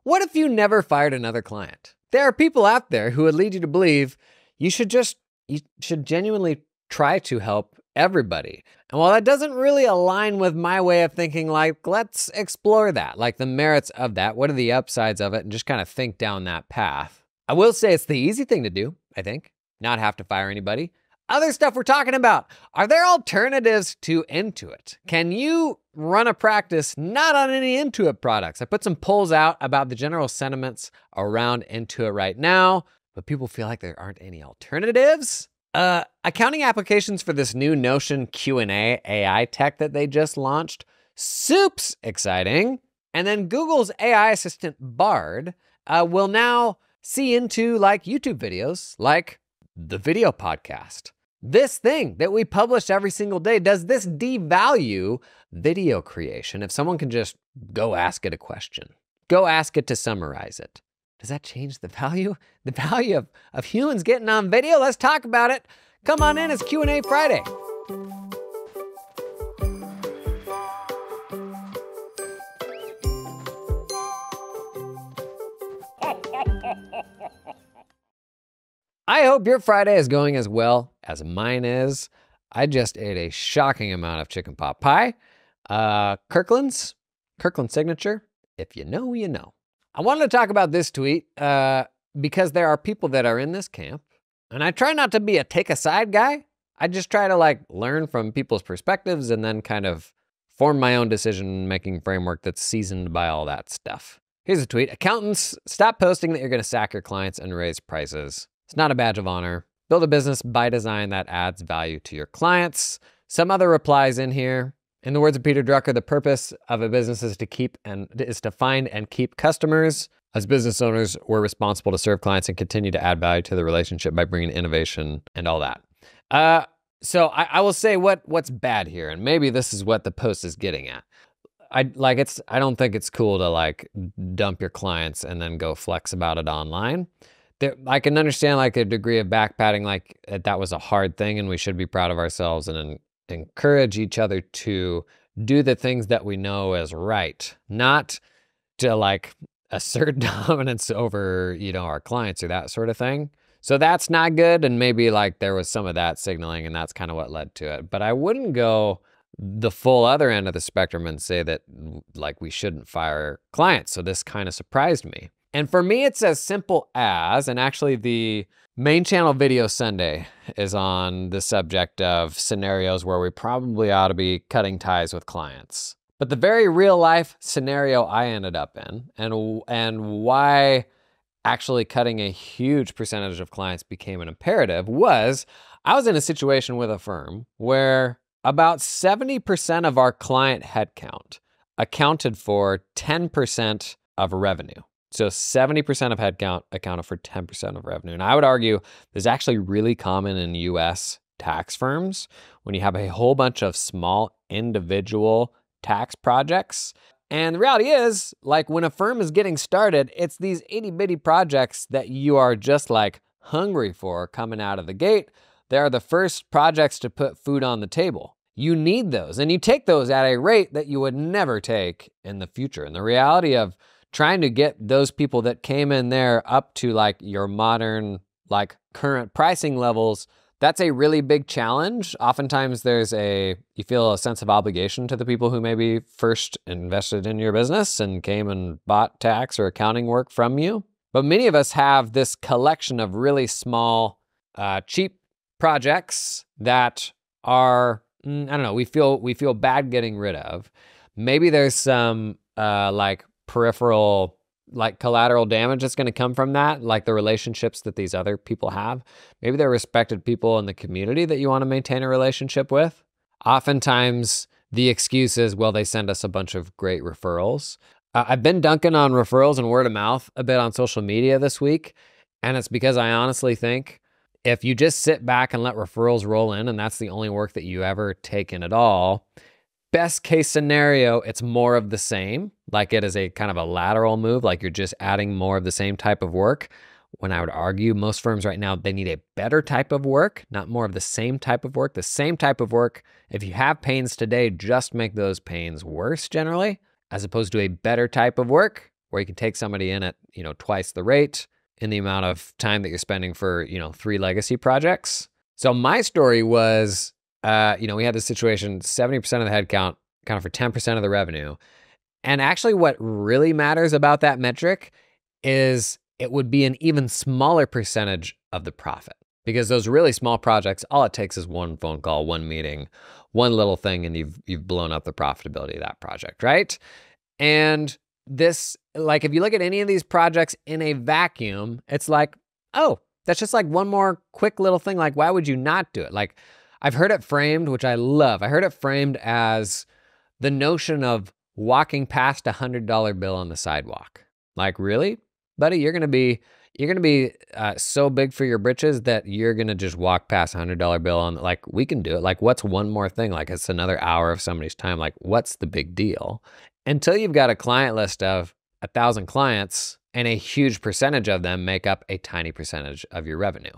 What if you never fired another client? There are people out there who would lead you to believe you should genuinely try to help everybody. And while that doesn't really align with my way of thinking, like, let's explore that, like the merits of that, what are the upsides of it, and just kind of think down that path. I will say it's the easy thing to do, I think, not have to fire anybody. Other stuff we're talking about, are there alternatives to Intuit? Can you run a practice not on any Intuit products? I put some polls out about the general sentiments around Intuit right now, but people feel like there aren't any alternatives. Accounting applications for this new Notion Q&A AI tech that they just launched. Soup's exciting. And then Google's AI assistant Bard will now see into like YouTube videos, like the video podcast. This thing that we publish every single day, does this devalue video creation? If someone can just go ask it a question, go ask it to summarize it, does that change the value? The value of humans getting on video? Let's talk about it. Come on in, it's Q&A Friday. I hope your Friday is going as well as mine is. I just ate a shocking amount of chicken pot pie. Kirkland signature. If you know, you know. I wanted to talk about this tweet because there are people that are in this camp, and I try not to be a take a side guy. I just try to like learn from people's perspectives and then kind of form my own decision-making framework that's seasoned by all that stuff. Here's a tweet. Accountants, stop posting that you're going to sack your clients and raise prices. It's not a badge of honor. Build a business by design that adds value to your clients. Some other replies in here. In the words of Peter Drucker, the purpose of a business is to find and keep customers. As business owners, we're responsible to serve clients and continue to add value to the relationship by bringing innovation and all that. So I will say what's bad here, and maybe this is what the post is getting at. I don't think it's cool to like dump your clients and then go flex about it online. I can understand like a degree of backpatting, like that was a hard thing and we should be proud of ourselves and encourage each other to do the things that we know is right, not to like assert dominance over, our clients or that sort of thing. So that's not good. And maybe like there was some of that signaling and that's kind of what led to it. But I wouldn't go the full other end of the spectrum and say that like we shouldn't fire clients. So this kind of surprised me. And for me, it's as simple as, and actually the main channel video Sunday is on the subject of scenarios where we probably ought to be cutting ties with clients. But the very real life scenario I ended up in and why actually cutting a huge percentage of clients became an imperative was I was in a situation with a firm where about 70% of our client headcount accounted for 10% of revenue. So 70% of headcount accounted for 10% of revenue. And I would argue this is actually really common in US tax firms when you have a whole bunch of small individual tax projects. And the reality is, like when a firm is getting started, it's these itty bitty projects that you are just like hungry for coming out of the gate. They are the first projects to put food on the table. You need those and you take those at a rate that you would never take in the future. And the reality of trying to get those people that came in there up to like your modern, like current pricing levels, that's a really big challenge. Oftentimes you feel a sense of obligation to the people who maybe first invested in your business and came and bought tax or accounting work from you. But many of us have this collection of really small, cheap projects that are, we feel bad getting rid of. Maybe there's some like peripheral, like collateral damage that's going to come from that, like the relationships that these other people have. Maybe they're respected people in the community that you want to maintain a relationship with. Oftentimes the excuse is, well, they send us a bunch of great referrals. I've been dunking on referrals and word of mouth a bit on social media this week. And it's because I honestly think if you just sit back and let referrals roll in and that's the only work that you ever take in at all, best case scenario, it's more of the same. Like it is a kind of a lateral move, like you're just adding more of the same type of work. When I would argue most firms right now, they need a better type of work, not more of the same type of work. The same type of work, if you have pains today, just make those pains worse generally, as opposed to a better type of work where you can take somebody in at, twice the rate in the amount of time that you're spending for, 3 legacy projects. So my story was, we had this situation, 70% of the headcount, kind of for 10% of the revenue. And actually what really matters about that metric is it would be an even smaller percentage of the profit. Because those really small projects, all it takes is one phone call, one meeting, one little thing, and you've blown up the profitability of that project, right? And this, like, if you look at any of these projects in a vacuum, it's like, oh, that's just like one more quick little thing. Like, why would you not do it? Like, I've heard it framed, which I love. I heard it framed as the notion of walking past $100 bill on the sidewalk. Like, really, buddy? You're gonna be so big for your britches that you're gonna just walk past $100 bill on. Like, we can do it. Like, what's one more thing? Like, it's another hour of somebody's time. Like, what's the big deal? Until you've got a client list of 1,000 clients and a huge percentage of them make up a tiny percentage of your revenue.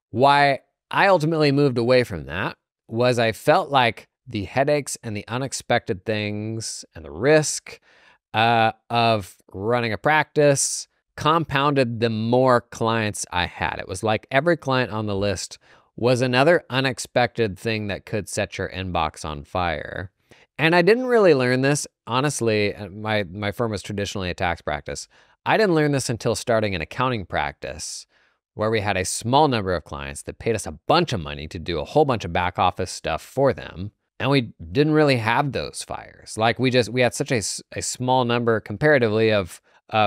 Why I ultimately moved away from that was I felt like the headaches and the unexpected things and the risk of running a practice compounded the more clients I had. It was like every client on the list was another unexpected thing that could set your inbox on fire. And I didn't really learn this, honestly. My firm was traditionally a tax practice. I didn't learn this until starting an accounting practice where we had a small number of clients that paid us a bunch of money to do a whole bunch of back office stuff for them. And we didn't really have those fires. Like, we had such a small number comparatively of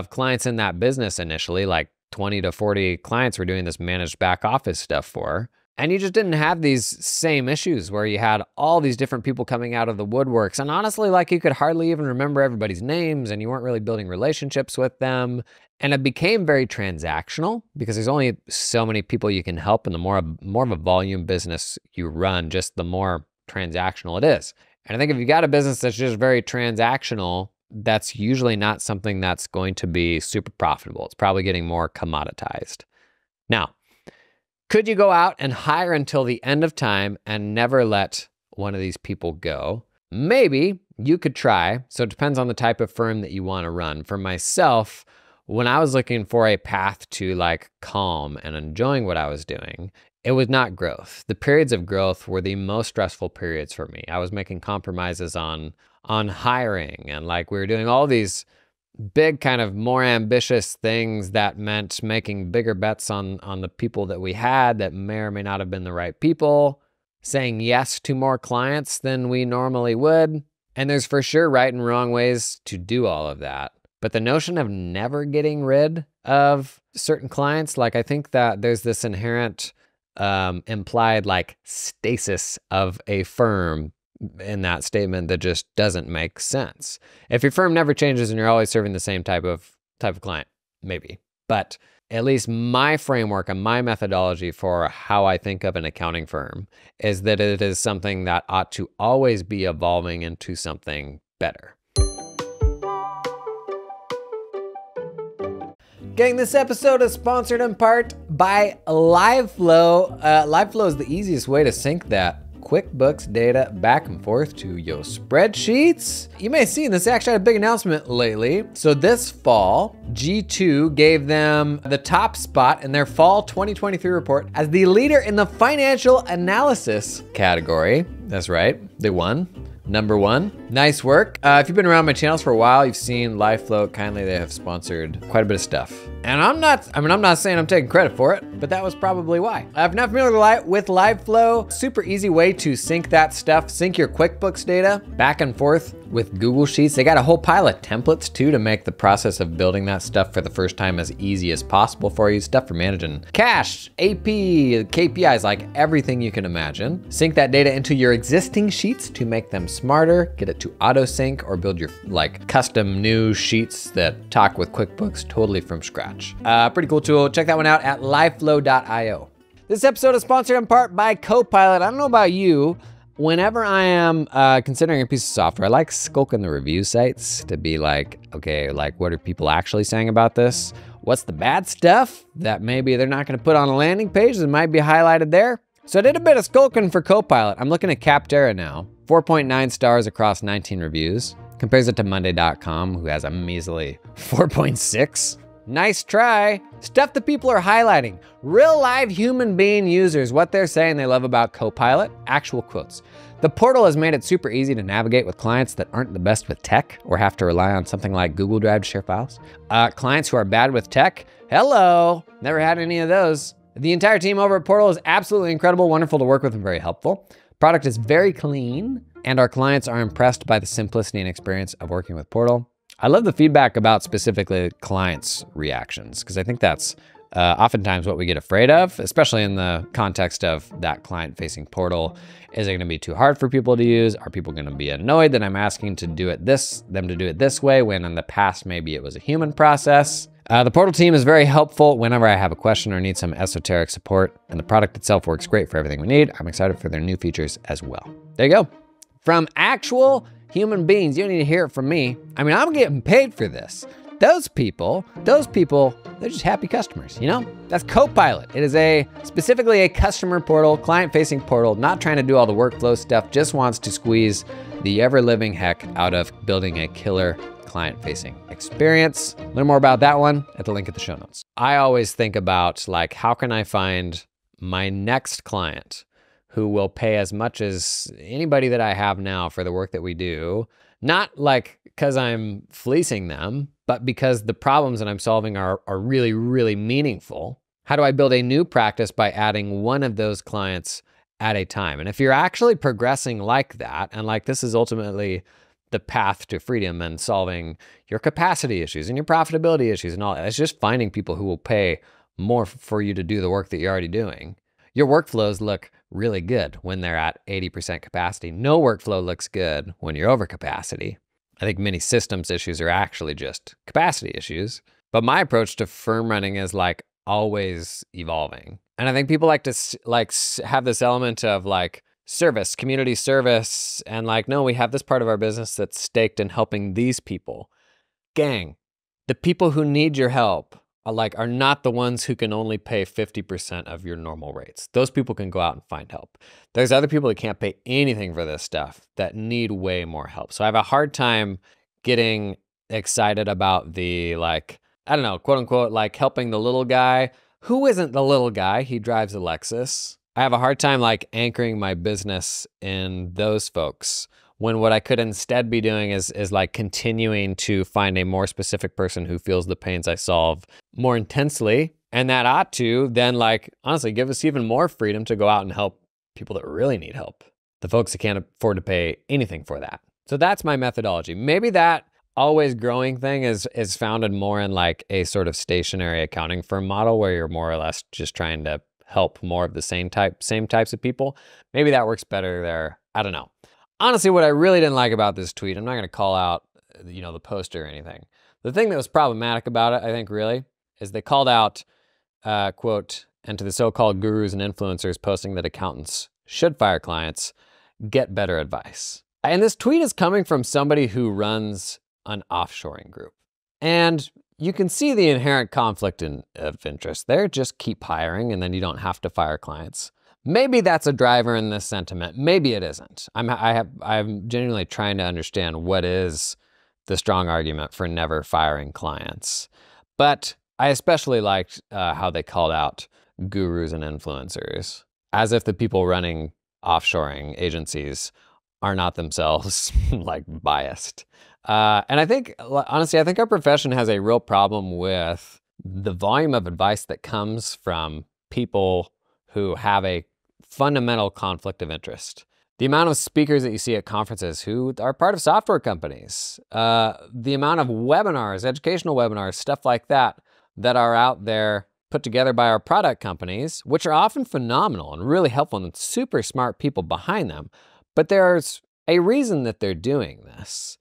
clients in that business initially, like 20 to 40 clients were doing this managed back office stuff for. And you just didn't have these same issues where you had all these different people coming out of the woodworks. And honestly, like, you could hardly even remember everybody's names and you weren't really building relationships with them. And it became very transactional because there's only so many people you can help. And the more of a volume business you run, just the more transactional it is. And I think if you got a business that's just very transactional, that's usually not something that's going to be super profitable. It's probably getting more commoditized. Now, could you go out and hire until the end of time and never let one of these people go? Maybe you could try. So it depends on the type of firm that you want to run. For myself, when I was looking for a path to like calm and enjoying what I was doing, it was not growth. The periods of growth were the most stressful periods for me. I was making compromises on hiring, and like, we were doing all these big kind of more ambitious things that meant making bigger bets on the people that we had that may or may not have been the right people, saying yes to more clients than we normally would. And there's for sure right and wrong ways to do all of that. But the notion of never getting rid of certain clients, like, I think that there's this inherent implied like stasis of a firm in that statement that just doesn't make sense. If your firm never changes and you're always serving the same type of client, maybe. But at least my framework and my methodology for how I think of an accounting firm is that it is something that ought to always be evolving into something better. Gang, this episode is sponsored in part by LiveFlow. LiveFlow is the easiest way to sync that QuickBooks data back and forth to your spreadsheets. You may have seen this, actually had a big announcement lately. So this fall, G2 gave them the top spot in their fall 2023 report as the leader in the financial analysis category. That's right, they won. Number one. Nice work. If you've been around my channels for a while, you've seen LiveFlow. Kindly, they have sponsored quite a bit of stuff. And I'm not saying I'm taking credit for it, but that was probably why. If you're not familiar with LiveFlow, super easy way to sync that stuff, sync your QuickBooks data back and forth with Google Sheets. They got a whole pile of templates too to make the process of building that stuff for the first time as easy as possible for you. Stuff for managing cash, AP, KPIs, like everything you can imagine. Sync that data into your existing sheets to make them smarter, get it to auto sync, or build your like custom new sheets that talk with QuickBooks totally from scratch. Pretty cool tool. Check that one out at liveflow.io. This episode is sponsored in part by Copilot. I don't know about you, whenever I am considering a piece of software, I like skulking the review sites to be like, okay, like, what are people actually saying about this? What's the bad stuff that maybe they're not gonna put on a landing page that might be highlighted there? So I did a bit of skulking for Copilot. I'm looking at Capterra now. 4.9 stars across 19 reviews. Compares it to Monday.com, who has a measly 4.6. Nice try. Stuff that people are highlighting. Real live human being users, what they're saying they love about Copilot, actual quotes. The portal has made it super easy to navigate with clients that aren't the best with tech or have to rely on something like Google Drive to share files. Clients who are bad with tech, hello, never had any of those. The entire team over at Portal is absolutely incredible, wonderful to work with, and very helpful. Product is very clean, and our clients are impressed by the simplicity and experience of working with Portal. I love the feedback about specifically clients' reactions, because I think that's oftentimes what we get afraid of, especially in the context of that client-facing portal. Is it gonna be too hard for people to use? Are people gonna be annoyed that I'm asking them to do it this way, when in the past maybe it was a human process? The Portal team is very helpful whenever I have a question or need some esoteric support, and the product itself works great for everything we need. I'm excited for their new features as well. There you go. From actual human beings, you don't need to hear it from me. I mean, I'm getting paid for this. Those people, they're just happy customers, you know? That's Copilot. It is specifically a customer portal, client-facing portal, not trying to do all the workflow stuff, just wants to squeeze the ever-living heck out of building a killer client-facing experience. Learn more about that one at the link at the show notes. I always think about, like, how can I find my next client who will pay as much as anybody that I have now for the work that we do, not like because I'm fleecing them, but because the problems that I'm solving are really, really meaningful. How do I build a new practice by adding one of those clients at a time? And if you're actually progressing like that, and like this is ultimately the path to freedom and solving your capacity issues and your profitability issues and all that, it's just finding people who will pay more for you to do the work that you're already doing. Your workflows look really good when they're at 80% capacity. No workflow looks good when you're over capacity. I think many systems issues are actually just capacity issues. But my approach to firm running is like always evolving. And I think people like to have this element of like service, community service, and like, no, we have this part of our business that's staked in helping these people. Gang, the people who need your help are not the ones who can only pay 50% of your normal rates. Those people can go out and find help. There's other people that can't pay anything for this stuff that need way more help. So I have a hard time getting excited about the, like, I don't know, quote unquote, like helping the little guy. Who isn't the little guy? He drives a Lexus. I have a hard time like anchoring my business in those folks, when what I could instead be doing is like continuing to find a more specific person who feels the pains I solve more intensely. And that ought to then, like, honestly give us even more freedom to go out and help people that really need help. The folks that can't afford to pay anything for that. So that's my methodology. Maybe that always growing thing is founded more in like a sort of stationary accounting firm model where you're more or less just trying to help more of the same types of people. Maybe that works better there. I don't know. Honestly, what I really didn't like about this tweet, I'm not going to call out, the poster or anything. The thing that was problematic about it, I think, really, is they called out, quote, and to the so-called gurus and influencers posting that accountants should fire clients, get better advice. And this tweet is coming from somebody who runs an offshoring group. And you can see the inherent conflict of interest there. Just keep hiring and then you don't have to fire clients. Maybe that's a driver in this sentiment. Maybe it isn't. I'm genuinely trying to understand what is the strong argument for never firing clients. But I especially liked how they called out gurus and influencers, as if the people running offshoring agencies are not themselves like biased. And I think, honestly, I think our profession has a real problem with the volume of advice that comes from people who have a fundamental conflict of interest. The amount of speakers that you see at conferences who are part of software companies, the amount of webinars, educational webinars, stuff like that are out there put together by our product companies, which are often phenomenal and really helpful and super smart people behind them. But there's a reason that they're doing this.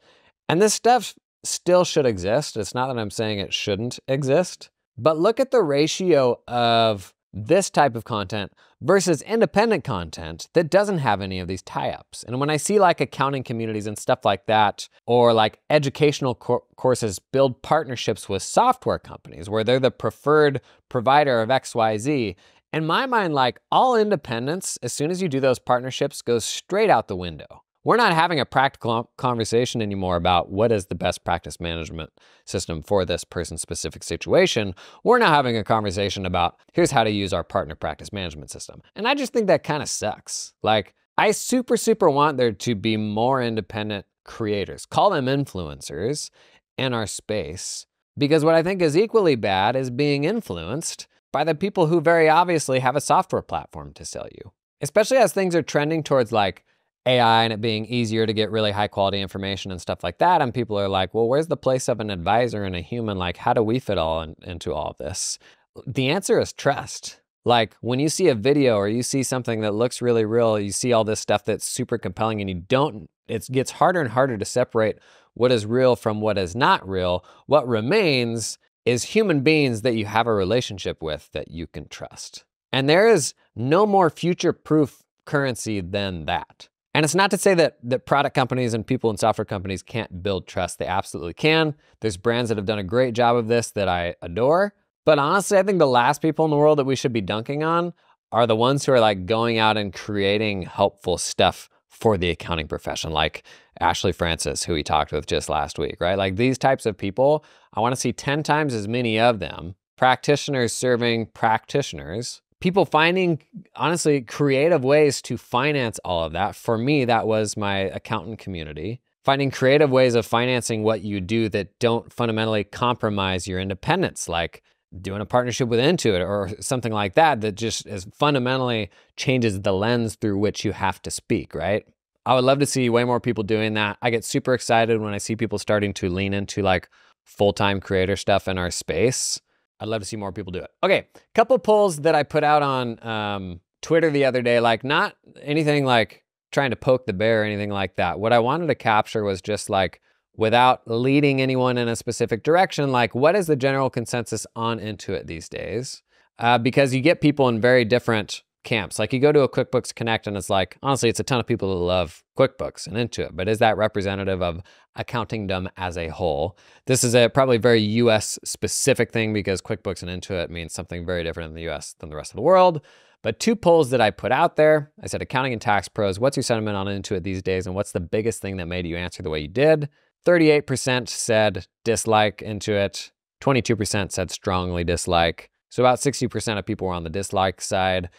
And this stuff still should exist. It's not that I'm saying it shouldn't exist, but look at the ratio of this type of content versus independent content that doesn't have any of these tie-ups. And when I see like accounting communities and stuff like that, or like educational courses build partnerships with software companies where they're the preferred provider of XYZ, in my mind, like all independence, as soon as you do those partnerships, goes straight out the window. we're not having a practical conversation anymore about what is the best practice management system for this person's specific situation. We're now having a conversation about here's how to use our partner practice management system. And I just think that kind of sucks. Like, I super want there to be more independent creators, call them influencers, in our space, because what I think is equally bad is being influenced by the people who very obviously have a software platform to sell you. Especially as things are trending towards like AI and it being easier to get really high quality information and stuff like that. And people are like, well, where's the place of an advisor and a human? Like, how do we fit into all of this? The answer is trust. Like, when you see a video or you see something that looks really real, you see all this stuff that's super compelling and it gets harder and harder to separate what is real from what is not real. What remains is human beings that you have a relationship with that you can trust. And there is no more future-proof currency than that. And it's not to say that product companies and people in software companies can't build trust. They absolutely can. There's brands that have done a great job of this that I adore. But honestly, I think the last people in the world that we should be dunking on are the ones who are like going out and creating helpful stuff for the accounting profession, like Ashley Francis, who we talked with just last week, right? Like these types of people, I want to see 10 times as many of them, practitioners serving practitioners, people finding, honestly, creative ways to finance all of that. For me, that was my accountant community. Finding creative ways of financing what you do that don't fundamentally compromise your independence, like doing a partnership with Intuit or something like that, that just is fundamentally changes the lens through which you have to speak, right? I would love to see way more people doing that. I get super excited when I see people starting to lean into like full-time creator stuff in our space. I'd love to see more people do it. Okay, couple polls that I put out on Twitter the other day, like not anything like trying to poke the bear or anything like that. What I wanted to capture was just like, without leading anyone in a specific direction, like what is the general consensus on Intuit these days? Because you get people in very different camps. Like you go to a QuickBooks Connect and it's like, honestly, it's a ton of people who love QuickBooks and Intuit, but is that representative of accountingdom as a whole? This is a probably very US specific thing because QuickBooks and Intuit means something very different in the US than the rest of the world. But two polls that I put out there, I said, accounting and tax pros, what's your sentiment on Intuit these days? And what's the biggest thing that made you answer the way you did? 38% said dislike Intuit, 22% said strongly dislike. So about 60% of people were on the dislike side.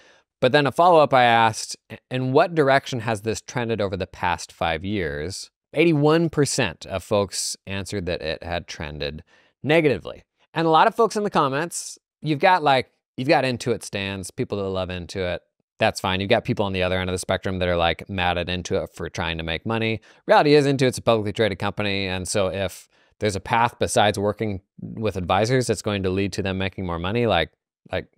But then a follow-up I asked, in what direction has this trended over the past 5 years? 81% of folks answered that it had trended negatively. And a lot of folks in the comments, you've got Intuit stans, people that love Intuit. That's fine. You've got people on the other end of the spectrum that are like mad at Intuit for trying to make money. Reality is Intuit's a publicly traded company. And so if there's a path besides working with advisors that's going to lead to them making more money, like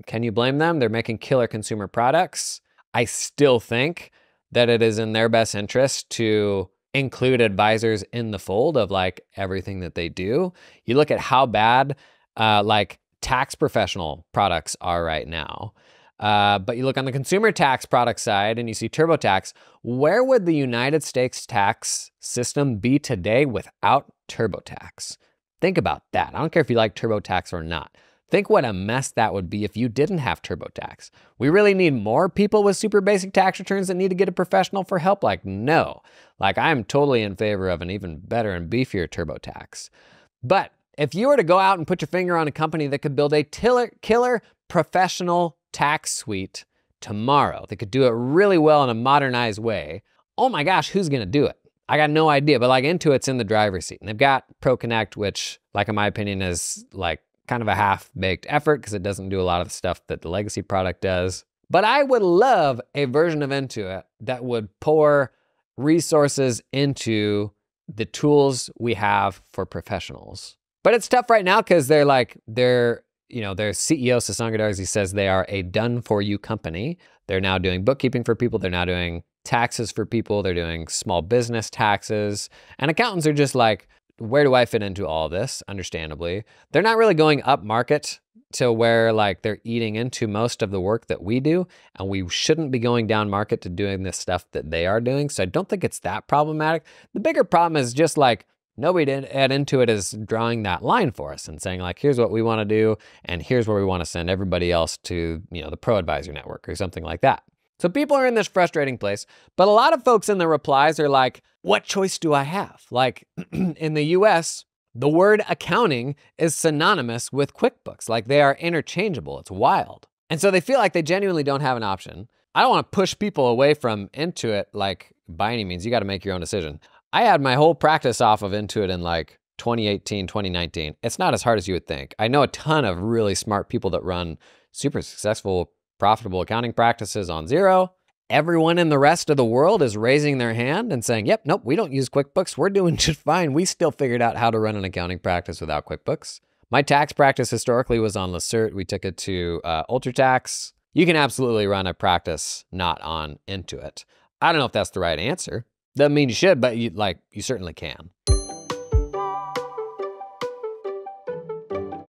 can you blame them? They're making killer consumer products. I still think that it is in their best interest to include advisors in the fold of like everything that they do. You look at how bad like tax professional products are right now. But you look on the consumer tax product side and you see TurboTax. Where would the United States tax system be today without TurboTax? Think about that. I don't care if you like TurboTax or not. Think what a mess that would be if you didn't have TurboTax. We really need more people with super basic tax returns that need to get a professional for help? Like, no. Like, I'm totally in favor of an even better and beefier TurboTax. But if you were to go out and put your finger on a company that could build a killer professional tax suite tomorrow, that could do it really well in a modernized way, oh my gosh, who's gonna do it? I got no idea, but like Intuit's in the driver's seat. And they've got ProConnect, which like in my opinion is like kind of a half-baked effort because it doesn't do a lot of the stuff that the legacy product does. But I would love a version of Intuit that would pour resources into the tools we have for professionals. But it's tough right now because their CEO, Sasan Goodarzi, says they are a done-for-you company. They're now doing bookkeeping for people. They're now doing taxes for people. They're doing small business taxes. And accountants are just like, where do I fit into all this? Understandably. They're not really going up market to where like they're eating into most of the work that we do. And we shouldn't be going down market to doing this stuff that they are doing. So I don't think it's that problematic. The bigger problem is just like, nobody at Intuit is drawing that line for us and saying like, here's what we want to do. And here's where we want to send everybody else to, the Pro Advisor Network or something like that. So people are in this frustrating place, but a lot of folks in the replies are like, what choice do I have? Like in the US, the word accounting is synonymous with QuickBooks. Like they are interchangeable. It's wild. And so they feel like they genuinely don't have an option. I don't want to push people away from Intuit like by any means. You got to make your own decision. I had my whole practice off of Intuit in like 2018, 2019. It's not as hard as you would think. I know a ton of really smart people that run super successful, profitable accounting practices on Xero. Everyone in the rest of the world is raising their hand and saying, yep, nope, we don't use QuickBooks. We're doing just fine. We still figured out how to run an accounting practice without QuickBooks. My tax practice historically was on Lacerte. We took it to UltraTax. You can absolutely run a practice not on Intuit. I don't know if that's the right answer. Doesn't mean you should, but you certainly can.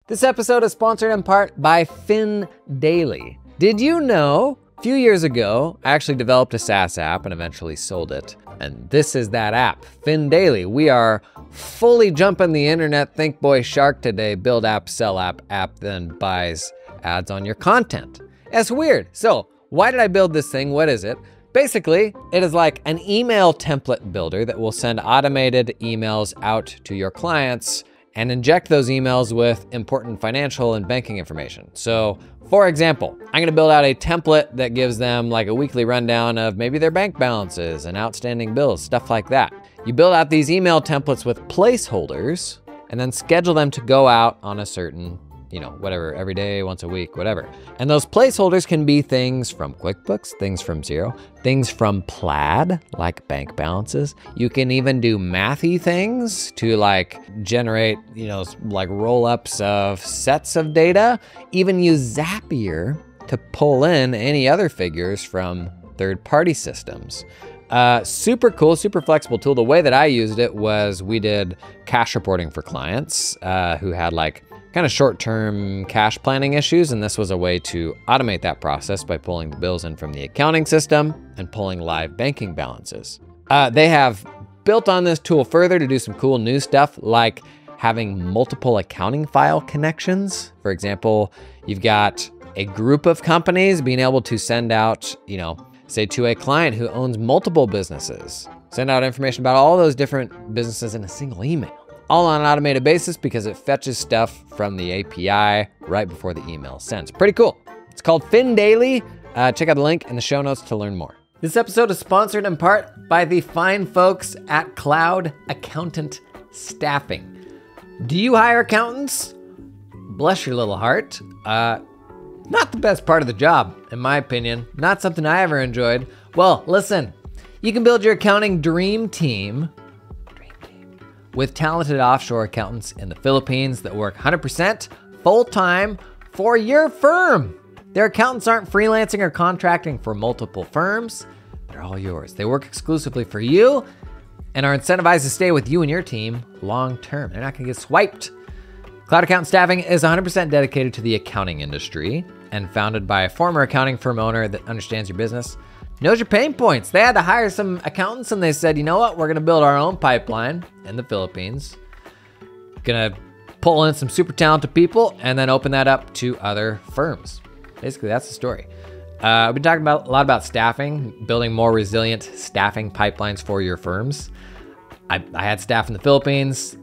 This episode is sponsored in part by FinDaily. Did you know? A few years ago, I actually developed a SaaS app and eventually sold it. And this is that app, FinDaily. We are fully jumping the internet, think boy shark today, build app, sell app, app then buys ads on your content. It's weird. So why did I build this thing? What is it? Basically, it is like an email template builder that will send automated emails out to your clients and inject those emails with important financial and banking information. So for example, I'm gonna build out a template that gives them like a weekly rundown of maybe their bank balances and outstanding bills, stuff like that. You build out these email templates with placeholders and then schedule them to go out on a certain, whatever, every day, once a week, whatever. And those placeholders can be things from QuickBooks, things from Xero, things from Plaid, like bank balances. You can even do mathy things to like generate, like roll-ups of sets of data. Even use Zapier to pull in any other figures from third-party systems. Super cool, super flexible tool. The way that I used it was we did cash reporting for clients who had like kind of short-term cash planning issues, and this was a way to automate that process by pulling the bills in from the accounting system and pulling live banking balances. They have built on this tool further to do some cool new stuff like having multiple accounting file connections. For example, you've got a group of companies being able to send out, say to a client who owns multiple businesses, send out information about all those different businesses in a single email. All on an automated basis because it fetches stuff from the API right before the email sends. Pretty cool. It's called FinDaily. Check out the link in the show notes to learn more. This episode is sponsored in part by the fine folks at Cloud Accountant Staffing. Do you hire accountants? Bless your little heart. Not the best part of the job, in my opinion. Not something I ever enjoyed. Well, listen, you can build your accounting dream team with talented offshore accountants in the Philippines that work 100% full-time for your firm. Their accountants aren't freelancing or contracting for multiple firms. They're all yours. They work exclusively for you and are incentivized to stay with you and your team long-term. They're not gonna get swiped. Cloud Accountant Staffing is 100% dedicated to the accounting industry and founded by a former accounting firm owner that understands your business, knows your pain points. They had to hire some accountants and they said, you know what? We're gonna build our own pipeline in the Philippines. Gonna pull in some super talented people and then open that up to other firms. Basically, that's the story. We've been talking a lot about staffing, building more resilient staffing pipelines for your firms. I had staff in the Philippines,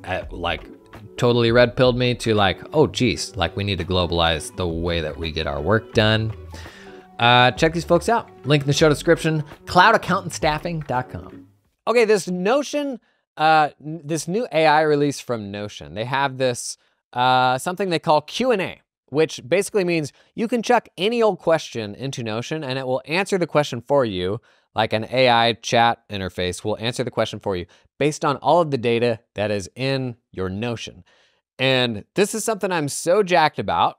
totally red-pilled me to oh geez, we need to globalize the way that we get our work done. Check these folks out. Link in the show description, cloudaccountantstaffing.com. Okay, this Notion, this new AI release from Notion, they have this, something they call Q&A, which basically means you can chuck any old question into Notion and it will answer the question for you, like an AI chat interface will answer the question for you based on all of the data that is in your Notion. And this is something I'm so jacked about.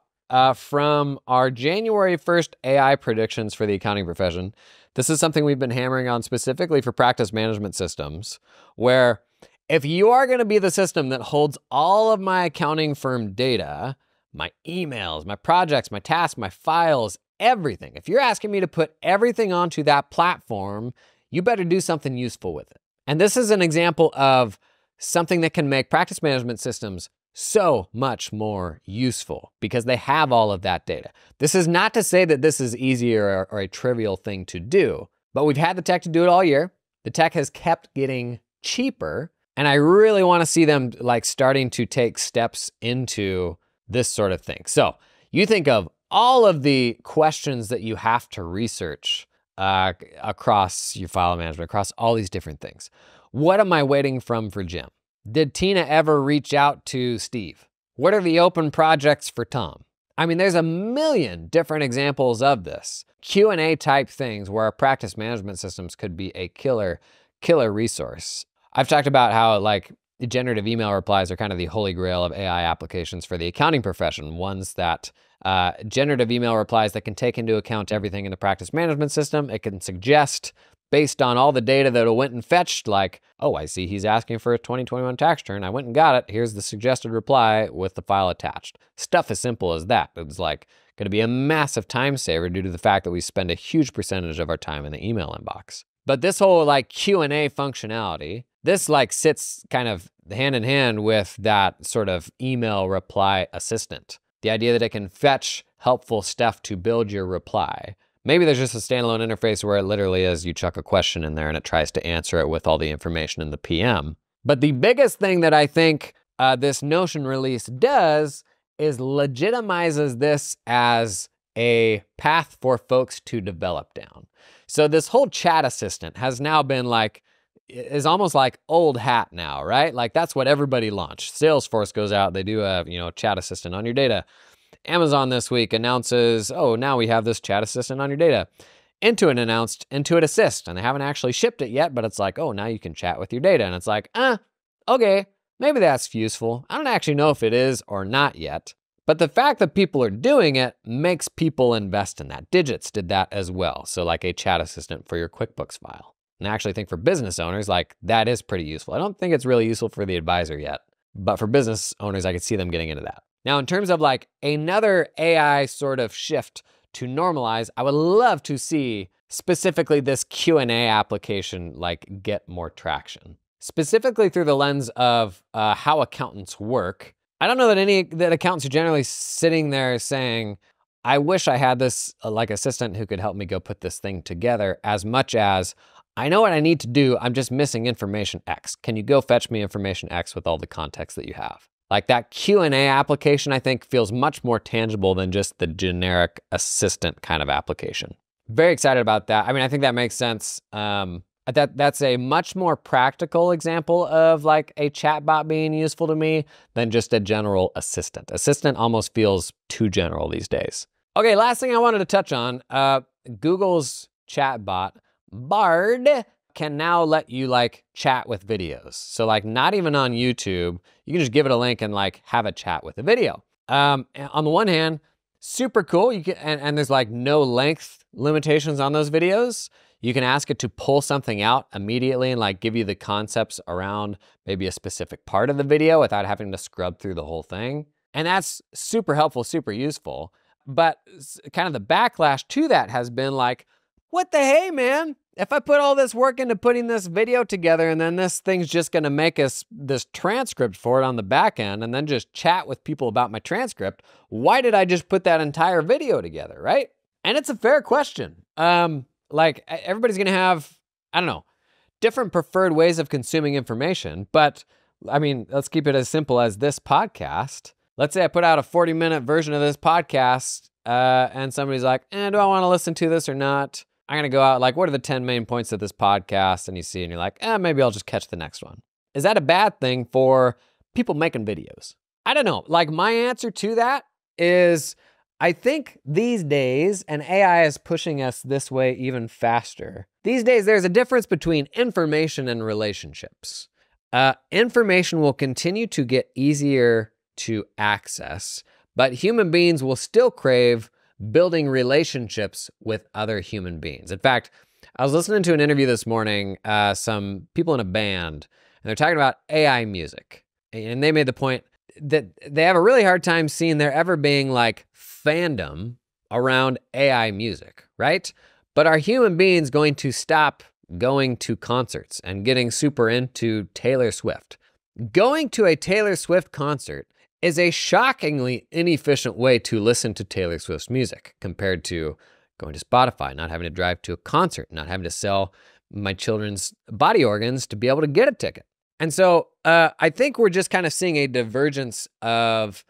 From our January 1st AI predictions for the accounting profession, this is something we've been hammering on specifically for practice management systems, where if you are going to be the system that holds all of my accounting firm data, my emails, my projects, my tasks, my files, everything, if you're asking me to put everything onto that platform, you better do something useful with it. And this is an example of something that can make practice management systems so much more useful because they have all of that data. This is not to say that this is easier or a trivial thing to do, but we've had the tech to do it all year. The tech has kept getting cheaper. And I really want to see them like starting to take steps into this sort of thing. So you think of all of the questions that you have to research across your file management, across all these different things. What am I waiting for Jim? Did Tina ever reach out to Steve? What are the open projects for Tom? I mean, there's a million different examples of this. Q&A type things where our practice management systems could be a killer resource. I've talked about how like generative email replies are kind of the holy grail of AI applications for the accounting profession. Ones that generative email replies that can take into account everything in the practice management system. It can suggest based on all the data that it went and fetched, like, oh, I see he's asking for a 2021 tax return. I went and got it. Here's the suggested reply with the file attached. Stuff as simple as that. It was like going to be a massive time saver due to the fact that we spend a huge percentage of our time in the email inbox. But this whole like Q&A functionality, this like sits kind of hand in hand with that sort of email reply assistant. The idea that it can fetch helpful stuff to build your reply. Maybe there's just a standalone interface where it literally is you chuck a question in there and it tries to answer it with all the information in the PM. But the biggest thing that I think this Notion release does is legitimizes this as a path for folks to develop down. So this whole chat assistant has now been like, is almost like old hat now, right? Like that's what everybody launched. Salesforce goes out, they do a chat assistant on your data. Amazon this week announces, oh, now we have this chat assistant on your data. Intuit announced Intuit Assist, and they haven't actually shipped it yet, but it's like, oh, now you can chat with your data. And it's like, okay, maybe that's useful. I don't actually know if it is or not yet. But the fact that people are doing it makes people invest in that. Digits did that as well. So like a chat assistant for your QuickBooks file. And I actually think for business owners, like that is pretty useful. I don't think it's really useful for the advisor yet, but for business owners, I could see them getting into that. Now, in terms of like another AI sort of shift to normalize, I would love to see specifically this Q&A application like get more traction. Specifically through the lens of how accountants work. I don't know that accountants are generally sitting there saying, I wish I had this like assistant who could help me go put this thing together, as much as I know what I need to do, I'm just missing information X. Can you go fetch me information X with all the context that you have? Like that Q&A application, I think, feels much more tangible than just the generic assistant kind of application. Very excited about that. I mean, I think that makes sense. That's a much more practical example of like a chatbot being useful to me than just a general assistant. Assistant almost feels too general these days. Okay, last thing I wanted to touch on, Google's chatbot, Bard, can now let you like chat with videos. So like not even on YouTube, you can just give it a link and like have a chat with a video. On the one hand, super cool. You can, and there's like no length limitations on those videos. You can ask it to pull something out immediately and like give you the concepts around maybe a specific part of the video without having to scrub through the whole thing. And that's super helpful, super useful. But kind of the backlash to that has been like, what the hey, man? If I put all this work into putting this video together and then this thing's just gonna make us this transcript for it on the back end and then just chat with people about my transcript, why did I just put that entire video together, right? And it's a fair question. Like everybody's gonna have, I don't know, different preferred ways of consuming information, but I mean, let's keep it as simple as this podcast. Let's say I put out a 40-minute version of this podcast and somebody's like, do I wanna listen to this or not? I'm gonna go out, like, what are the 10 main points of this podcast? And you see, and you're like, maybe I'll just catch the next one. Is that a bad thing for people making videos? I don't know. Like, my answer to that is, I think these days, and AI is pushing us this way even faster. These days, there's a difference between information and relationships. Information will continue to get easier to access, but human beings will still crave building relationships with other human beings. In fact, I was listening to an interview this morning, some people in a band, and they're talking about AI music. And they made the point that they have a really hard time seeing there ever being like fandom around AI music, right? But are human beings going to stop going to concerts and getting super into Taylor Swift? Going to a Taylor Swift concert is a shockingly inefficient way to listen to Taylor Swift's music compared to going to Spotify, not having to drive to a concert, not having to sell my children's body organs to be able to get a ticket. And so I think we're just kind of seeing a divergence of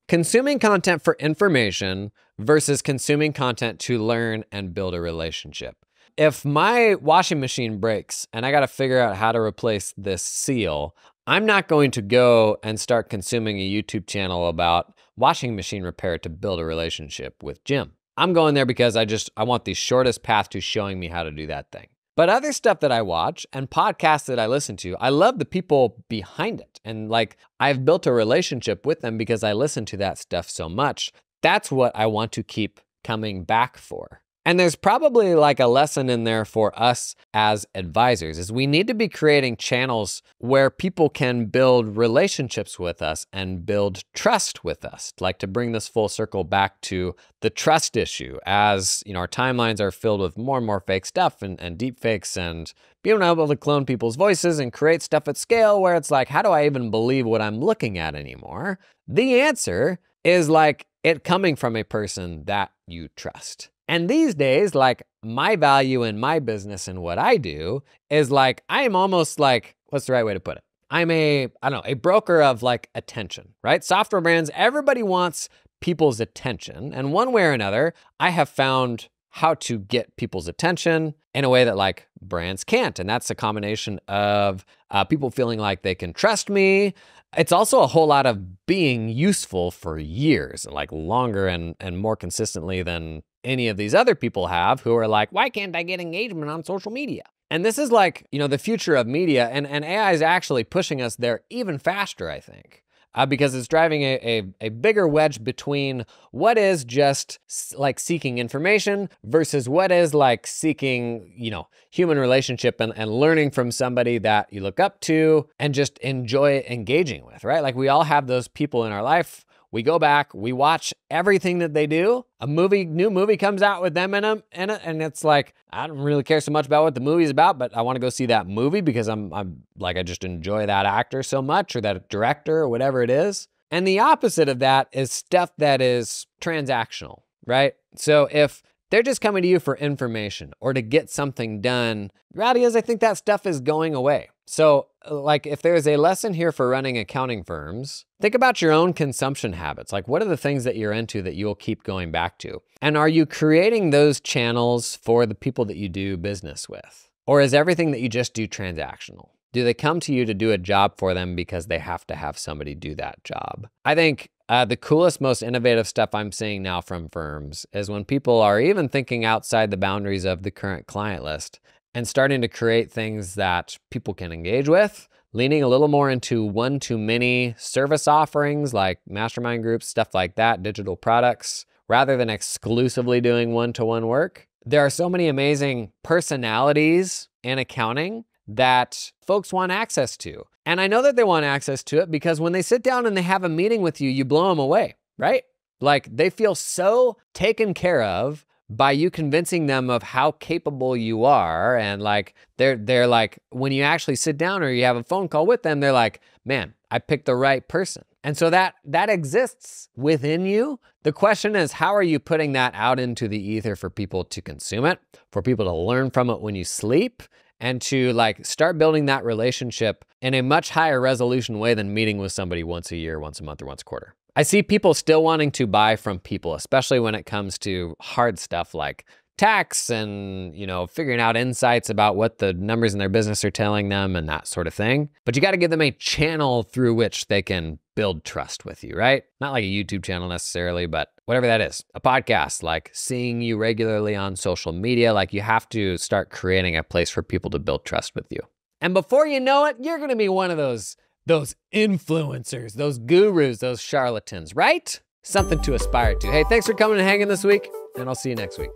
consuming content for information versus consuming content to learn and build a relationship. If my washing machine breaks and I got to figure out how to replace this seal, I'm not going to go and start consuming a YouTube channel about washing machine repair to build a relationship with Jim. I'm going there because I want the shortest path to showing me how to do that thing. But other stuff that I watch and podcasts that I listen to, I love the people behind it. And like, I've built a relationship with them because I listen to that stuff so much. That's what I want to keep coming back for. And there's probably like a lesson in there for us as advisors, is we need to be creating channels where people can build relationships with us and build trust with us. Like, to bring this full circle back to the trust issue, as you know, our timelines are filled with more and more fake stuff and deep fakes, and being able to clone people's voices and create stuff at scale where it's like, how do I even believe what I'm looking at anymore? The answer is like it coming from a person that you trust. And these days, like, my value in my business and what I do is like, I am almost like, what's the right way to put it? I'm a broker of like attention, right? Software brands, everybody wants people's attention. And one way or another, I have found how to get people's attention in a way that like brands can't. And that's a combination of people feeling like they can trust me. It's also a whole lot of being useful for years, like longer and more consistently than any of these other people have, who are like, why can't I get engagement on social media? And this is like, you know, the future of media, and AI is actually pushing us there even faster, I think. Because it's driving a bigger wedge between what is just like seeking information versus what is like seeking, you know, human relationship and learning from somebody that you look up to and just enjoy engaging with, right? Like, we all have those people in our life. We go back, we watch everything that they do. New movie comes out with them in it, and it's like, I don't really care so much about what the movie's about, but I want to go see that movie because I'm like, I just enjoy that actor so much, or that director, or whatever it is. And the opposite of that is stuff that is transactional, right? So if they're just coming to you for information or to get something done, the reality is I think that stuff is going away. So like, if there's a lesson here for running accounting firms, think about your own consumption habits. Like, what are the things that you're into that you'll keep going back to? And are you creating those channels for the people that you do business with? Or is everything that you just do transactional? Do they come to you to do a job for them because they have to have somebody do that job? I think the coolest, most innovative stuff I'm seeing now from firms is when people are even thinking outside the boundaries of the current client list and starting to create things that people can engage with, leaning a little more into one-to-many service offerings like mastermind groups, stuff like that, digital products, rather than exclusively doing one-to-one work. There are so many amazing personalities in accounting that folks want access to. And I know that they want access to it because when they sit down and they have a meeting with you, you blow them away, right? Like, they feel so taken care of by you convincing them of how capable you are. And like, they're like, when you actually sit down or you have a phone call with them, they're like, man, I picked the right person. And so that exists within you. The question is, how are you putting that out into the ether for people to consume it, for people to learn from it when you sleep, and to like start building that relationship in a much higher resolution way than meeting with somebody once a year, once a month, or once a quarter. I see people still wanting to buy from people, especially when it comes to hard stuff like tax and, you know, figuring out insights about what the numbers in their business are telling them and that sort of thing. But you got to give them a channel through which they can build trust with you, right? Not like a YouTube channel necessarily, but whatever that is, a podcast, like seeing you regularly on social media. Like, you have to start creating a place for people to build trust with you. And before you know it, you're going to be one of those influencers, those gurus, those charlatans, right? Something to aspire to. Hey, thanks for coming and hanging this week, and I'll see you next week.